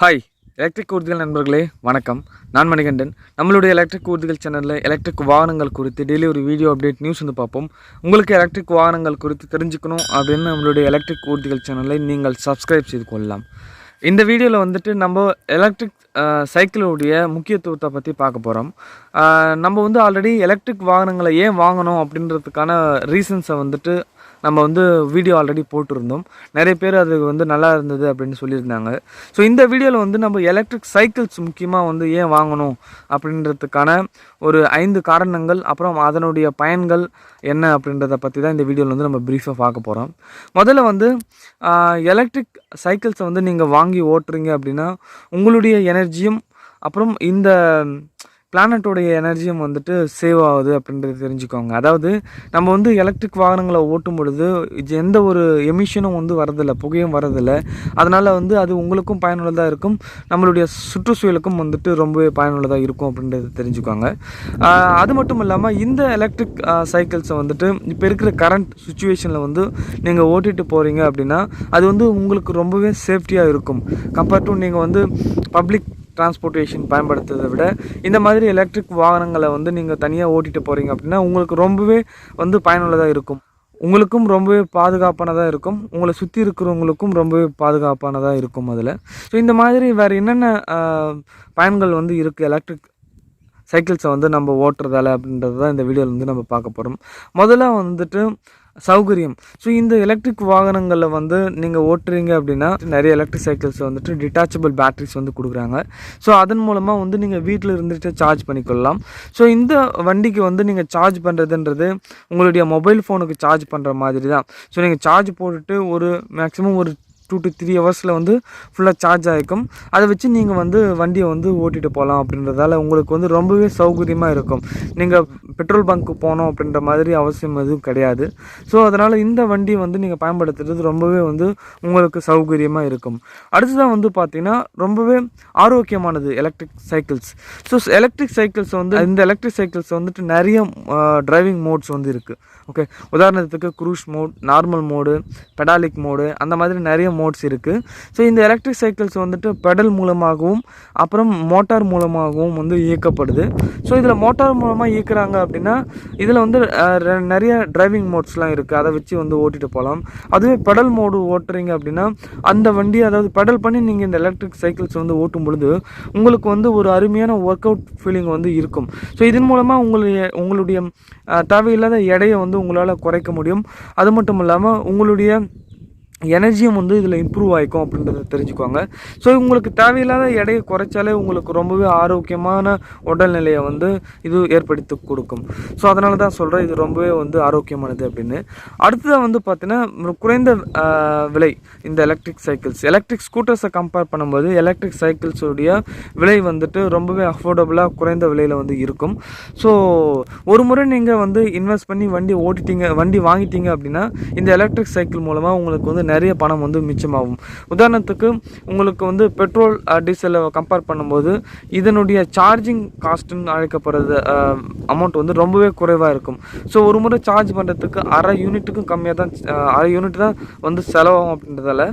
Hi electric ஊர்திகள் நண்பர்களே வணக்கம். நான் மணிகண்டன். நம்மளுடைய எலக்ட்ரிக் ஊர்திகள் சேனலில் எலக்ட்ரிக் வாகனங்கள் குறித்து டெய்லி ஒரு வீடியோ அப்டேட் நியூஸ் வந்து பார்ப்போம். உங்களுக்கு எலக்ட்ரிக் வாகனங்கள் குறித்து தெரிஞ்சுக்கணும் அப்படின்னு நம்மளுடைய எலக்ட்ரிக் ஊர்திகள் சேனலை நீங்கள் சப்ஸ்கிரைப் செய்து கொள்ளலாம். இந்த வீடியோவில் வந்துட்டு நம்ம எலக்ட்ரிக் சைக்கிளுடைய முக்கியத்துவத்தை பற்றி பார்க்க போகிறோம். நம்ம வந்து ஆல்ரெடி எலக்ட்ரிக் வாகனங்களை ஏன் வாங்கணும் அப்படின்றதுக்கான ரீசன்ஸை வந்துட்டு நம்ம வந்து வீடியோ ஆல்ரெடி போட்டிருந்தோம். நிறைய பேர் அது வந்து நல்லா இருந்தது அப்படின்னு சொல்லியிருந்தாங்க. ஸோ இந்த வீடியோவில் வந்து நம்ம எலக்ட்ரிக் சைக்கிள்ஸ் முக்கியமாக வந்து ஏன் வாங்கணும் அப்படின்றதுக்கான ஒரு 5 காரணங்கள், அப்புறம் அதனுடைய பயன்கள் என்ன அப்படின்றத பற்றி தான் இந்த வீடியோவில் வந்து நம்ம ப்ரீஃபாக பார்க்க போகிறோம். முதல்ல வந்து எலக்ட்ரிக் சைக்கிள்ஸை வந்து நீங்கள் வாங்கி ஓட்டுறீங்க அப்படின்னா உங்களுடைய எனர்ஜியும் அப்புறம் இந்த பிளானட்டோடைய எனர்ஜியும் வந்துட்டு சேவ் ஆகுது அப்படின்றது தெரிஞ்சுக்கோங்க. அதாவது நம்ம வந்து எலக்ட்ரிக் வாகனங்களை ஓட்டும் பொழுது எந்த ஒரு எமிஷனும் வந்து வரதில்லை, புகையும் வரதில்லை. அதனால் வந்து அது உங்களுக்கும் பயனுள்ளதாக இருக்கும், நம்மளுடைய சுற்றுச்சூழலுக்கும் வந்துட்டு ரொம்பவே பயனுள்ளதாக இருக்கும் அப்படின்றது தெரிஞ்சுக்கோங்க. அது மட்டும் இல்லாமல் இந்த எலக்ட்ரிக் சைக்கிள்ஸை வந்துட்டு இப்போ இருக்கிற கரண்ட் சுச்சுவேஷனில் வந்து நீங்கள் ஓட்டிகிட்டு போகிறீங்க அப்படின்னா அது வந்து உங்களுக்கு ரொம்பவே சேஃப்டியாக இருக்கும். கம்பேர்ட் டு நீங்கள் வந்து பப்ளிக் டிரான்ஸ்போர்ட்டேஷன் பயன்படுத்துறதை விட இந்த மாதிரி எலக்ட்ரிக் வாகனங்களை வந்து நீங்கள் தனியாக ஓட்டிகிட்டு போகிறீங்க அப்படின்னா உங்களுக்கு ரொம்பவே வந்து பயனுள்ளதாக இருக்கும். உங்களுக்கும் ரொம்பவே பாதுகாப்பானதாக இருக்கும், உங்களை சுற்றி இருக்கிறவங்களுக்கும் ரொம்பவே பாதுகாப்பானதாக இருக்கும் அதில். ஸோ இந்த மாதிரி வேறு என்னென்ன பயன்கள் வந்து இருக்குது எலக்ட்ரிக் சைக்கிள்ஸை வந்து நம்ம ஓட்டுறதால அப்படின்றது தான் இந்த வீடியோவில் வந்து நம்ம பார்க்க போகிறோம். முதல்ல வந்துட்டு சௌகரியம். ஸோ இந்த எலக்ட்ரிக் வாகனங்களில் வந்து நீங்கள் ஓட்டுறீங்க அப்படின்னா நிறைய எலக்ட்ரிக் சைக்கிள்ஸ் வந்துட்டு டிட்டாச்சபிள் பேட்டரிஸ் வந்து கொடுக்குறாங்க. ஸோ அதன் மூலமாக வந்து நீங்கள் வீட்டில் இருந்துட்டு சார்ஜ் பண்ணிக்கொள்ளலாம். ஸோ இந்த வண்டிக்கு வந்து நீங்கள் சார்ஜ் பண்ணுறதுன்றது உங்களுடைய மொபைல் ஃபோனுக்கு சார்ஜ் பண்ணுற மாதிரி தான். ஸோ நீங்கள் சார்ஜ் போட்டுட்டு ஒரு மேக்ஸிமம் ஒரு 2 to 3 ஹவர்ஸில் வந்து ஃபுல்லாக சார்ஜ் ஆகிக்கும். அதை வச்சு நீங்கள் வந்து வண்டியை வந்து ஓட்டிகிட்டு போகலாம். அப்படின்றதால உங்களுக்கு வந்து ரொம்பவே சௌகரியமாக இருக்கும். நீங்கள் பெட்ரோல் பங்க்கு போகணும் அப்படின்ற மாதிரி அவசியம் எதுவும் கிடையாது. ஸோ அதனால் இந்த வண்டி வந்து நீங்கள் பயன்படுத்துறது ரொம்பவே வந்து உங்களுக்கு சௌகரியமாக இருக்கும். அடுத்ததான் வந்து பார்த்திங்கன்னா ரொம்பவே ஆரோக்கியமானது electric cycles. So electric cycles வந்து இந்த எலக்ட்ரிக் சைக்கிள்ஸ் வந்துட்டு நிறைய டிரைவிங் மோட்ஸ் வந்து இருக்குது. ஓகே, உதாரணத்துக்கு க்ரூஸ் மோட், நார்மல் மோடு, பெடாலிக் மோடு, அந்த மாதிரி நிறைய மோட்ஸ் இருக்குது. ஸோ இந்த எலக்ட்ரிக் சைக்கிள்ஸ் வந்துட்டு பெடல் மூலமாகவும் அப்புறம் மோட்டார் மூலமாகவும் வந்து இயக்கப்படுது. ஸோ இதில் மோட்டார் மூலமாக இயக்குறாங்க அப்படின்னா இதில் வந்து நிறைய டிரைவிங் மோட்ஸ்லாம் இருக்குது, அதை வச்சு வந்து ஓட்டிகிட்டு போகலாம். அதுவே பெடல் மோடு ஓட்டுறீங்க அப்படின்னா அந்த வண்டி, அதாவது பெடல் பண்ணி நீங்கள் இந்த எலக்ட்ரிக் சைக்கிள்ஸ் வந்து ஓட்டும் பொழுது உங்களுக்கு வந்து ஒரு அருமையான ஒர்க் அவுட் ஃபீலிங் வந்து இருக்கும். ஸோ இதன் மூலமாக உங்களுடைய தேவையில்லாத எடையை வந்து உங்களால் குறைக்க முடியும். அது மட்டும் இல்லாமல் உங்களுடைய எனர்ஜியும் வந்து இதில் இம்ப்ரூவ் ஆகிக்கும் அப்படின்றத தெரிஞ்சுக்கோங்க. ஸோ உங்களுக்கு தேவையில்லாத எடையை குறைச்சாலே உங்களுக்கு ரொம்பவே ஆரோக்கியமான உடல்நிலையை வந்து இது ஏற்படுத்தி கொடுக்கும். ஸோ அதனால தான் சொல்கிறேன் இது ரொம்பவே வந்து ஆரோக்கியமானது அப்படின்னு. அடுத்ததாக வந்து பார்த்தீங்கன்னா குறைந்த விலை இந்த எலக்ட்ரிக் சைக்கிள்ஸ். எலக்ட்ரிக் ஸ்கூட்டர்ஸை கம்பேர் பண்ணும்போது எலக்ட்ரிக் சைக்கிள்ஸுடைய விலை வந்துட்டு ரொம்பவே அஃபோர்டபுளாக குறைந்த விலையில் வந்து இருக்கும். ஸோ ஒரு முறை நீங்கள் வந்து இன்வெஸ்ட் பண்ணி வண்டி வாங்கிட்டீங்க அப்படின்னா இந்த எலக்ட்ரிக் சைக்கிள் மூலமாக உங்களுக்கு வந்து நிறைய பணம் வந்து மிச்சமாகும். உதாரணத்துக்கு உங்களுக்கு வந்து பெட்ரோல் டீசலை கம்பேர் பண்ணும்போது இதனுடைய சார்ஜிங் காஸ்ட்டுன்னு அழைக்கப்படுறது அமௌண்ட் வந்து ரொம்பவே குறைவாக இருக்கும். ஸோ ஒரு முறை சார்ஜ் பண்ணுறதுக்கு அரை யூனிட்டுக்கும் கம்மியாக தான், அரை யூனிட் தான் வந்து செலவாகும். அப்படின்றதால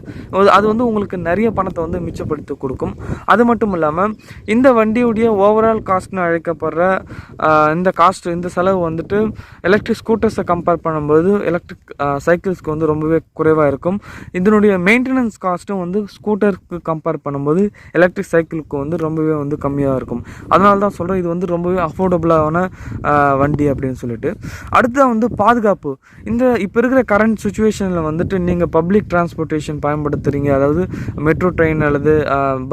அது வந்து உங்களுக்கு நிறைய பணத்தை வந்து மிச்சப்படுத்தி கொடுக்கும். அது மட்டும் இல்லாமல் இந்த வண்டியுடைய ஓவரால் காஸ்ட்னு அழைக்கப்படுற இந்த செலவு வந்துட்டு எலக்ட்ரிக் ஸ்கூட்டர்ஸை கம்பேர் பண்ணும்போது எலக்ட்ரிக் சைக்கிள்ஸ்க்கு வந்து ரொம்பவே குறைவாக இருக்கும். இதனுடைய மெயின்டெனன்ஸ் காஸ்ட்டும் வந்து ஸ்கூட்டருக்கு கம்பேர் பண்ணும்போது எலக்ட்ரிக் சைக்கிளுக்கு வந்து ரொம்பவே வந்து கம்மியாக இருக்கும். அதனால தான் சொல்கிறேன் இது வந்து ரொம்பவே அஃபோர்டபுளான வண்டி அப்படின்னு சொல்லிட்டு. அடுத்தது வந்து பாதுகாப்பு. இப்போ இருக்கிற கரண்ட் சுச்சுவேஷனில் வந்துட்டு நீங்கள் பப்ளிக் டிரான்ஸ்போர்ட்டேஷன் பயன்படுத்துகிறீங்க, அதாவது மெட்ரோ ட்ரெயின் அல்லது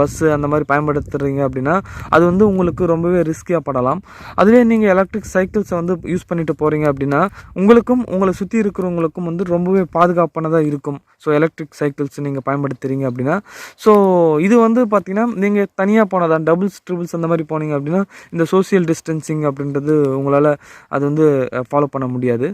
பஸ்ஸு அந்த மாதிரி பயன்படுத்துகிறீங்க அப்படின்னா அது வந்து உங்களுக்கு ரொம்பவே ரிஸ்கியாக படலாம். அதுவே நீங்கள் எலக்ட்ரிக் சைக்கிள்ஸை வந்து யூஸ் பண்ணிட்டு போகிறீங்க அப்படின்னா உங்களுக்கும் உங்களை சுற்றி இருக்கிறவங்களுக்கும் வந்து ரொம்பவே பாதுகாப்பானதாக இருக்கும். ஸோ எலக்ட்ரிக் சைக்கிள்ஸ் நீங்கள் பயன்படுத்துகிறீங்க அப்படின்னா. ஸோ இது வந்து பார்த்திங்கன்னா நீங்கள் தனியாக போனதான் டபுள்ஸ் ட்ரிபிள்ஸ் அந்த மாதிரி போனீங்க அப்படின்னா இந்த சோசியல் டிஸ்டன்சிங் அப்படின்றது உங்களால் அது வந்து ஃபாலோ பண்ண முடியாது.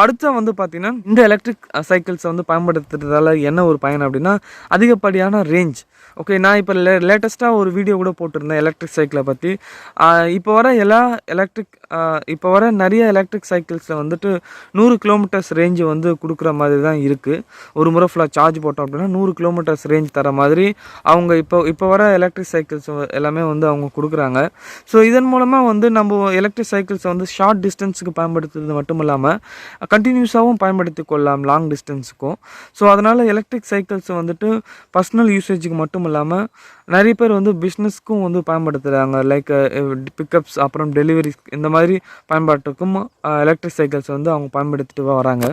அடுத்த வந்து பார்த்திங்கன்னா இந்த எலக்ட்ரிக் சைக்கிள்ஸை வந்து பயன்படுத்துறதால என்ன ஒரு பயன் அப்படின்னா அதிகப்படியான ரேஞ்ச். ஓகே, நான் இப்போ லேட்டஸ்ட்டாக ஒரு வீடியோ கூட போட்டிருந்தேன் எலக்ட்ரிக் சைக்கிளை பற்றி. இப்போ வர நிறைய எலக்ட்ரிக் சைக்கிள்ஸில் வந்துட்டு 100 கிலோமீட்டர்ஸ் ரேஞ்சு வந்து கொடுக்குற மாதிரி தான் இருக்குது. ஒரு முறை ஃபுல்லாக சார்ஜ் போட்டோம் அப்படின்னா 100 கிலோமீட்டர்ஸ் ரேஞ்ச் தர மாதிரி அவங்க இப்போ வர எலக்ட்ரிக் சைக்கிள்ஸ் எல்லாமே வந்து அவங்க கொடுக்குறாங்க. ஸோ இதன் மூலமாக வந்து நம்ம எலக்ட்ரிக் சைக்கிள்ஸை வந்து ஷார்ட் டிஸ்டன்ஸுக்கு பயன்படுத்துறது மட்டும் இல்லாமல் கண்டினியூஸாகவும் பயன்படுத்தி கொள்ளலாம் லாங் டிஸ்டன்ஸுக்கும். ஸோ அதனால் எலக்ட்ரிக் சைக்கிள்ஸ் வந்துட்டு பர்சனல் யூசேஜுக்கு மட்டும் இல்லாமல் நிறைய பேர் வந்து பிஸ்னஸ்க்கும் வந்து பயன்படுத்துகிறாங்க. லைக் பிக்கப்ஸ் அப்புறம் டெலிவரி இந்த மாதிரி பயன்பாட்டுக்கும் எலக்ட்ரிக் சைக்கிள்ஸ் வந்து அவங்க பயன்படுத்திட்டு வராங்க.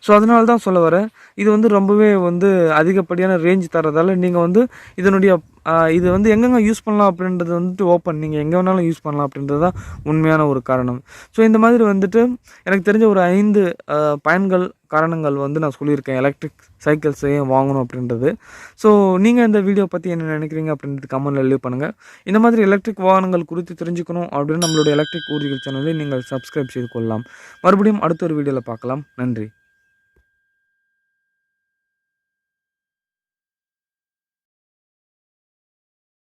ஸோ அதனால தான் சொல்ல வரேன், இது வந்து ரொம்பவே வந்து அதிகப்படியான ரேஞ்ச் தரதால் நீங்கள் வந்து இதனுடைய இது வந்து எங்கெங்கே யூஸ் பண்ணலாம் அப்படின்றது வந்துட்டு ஓப்பன், நீங்கள் எங்கே வேணாலும் யூஸ் பண்ணலாம் அப்படின்றது தான் உண்மையான ஒரு காரணம். ஸோ இந்த மாதிரி வந்துட்டு எனக்கு தெரிஞ்ச ஒரு 5 பயன்கள் காரணங்கள் வந்து நான் சொல்லியிருக்கேன் எலக்ட்ரிக் சைக்கிள்ஸை ஏன் வாங்கணும் அப்படின்றது. ஸோ நீங்கள் இந்த வீடியோ பற்றி என்ன நினைக்கிறீங்க அப்படின்றது கமெண்ட்டில் லீவ் பண்ணுங்கள். இந்த மாதிரி எலக்ட்ரிக் வாகனங்கள் குறித்து தெரிஞ்சுக்கணும் அப்படின்னு நம்மளுடைய எலக்ட்ரிக் ஊர்திகள் சேனலை நீங்கள் சப்ஸ்கிரைப் செய்து கொள்ளலாம். மறுபடியும் அடுத்த ஒரு வீடியோவில் பார்க்கலாம். நன்றி.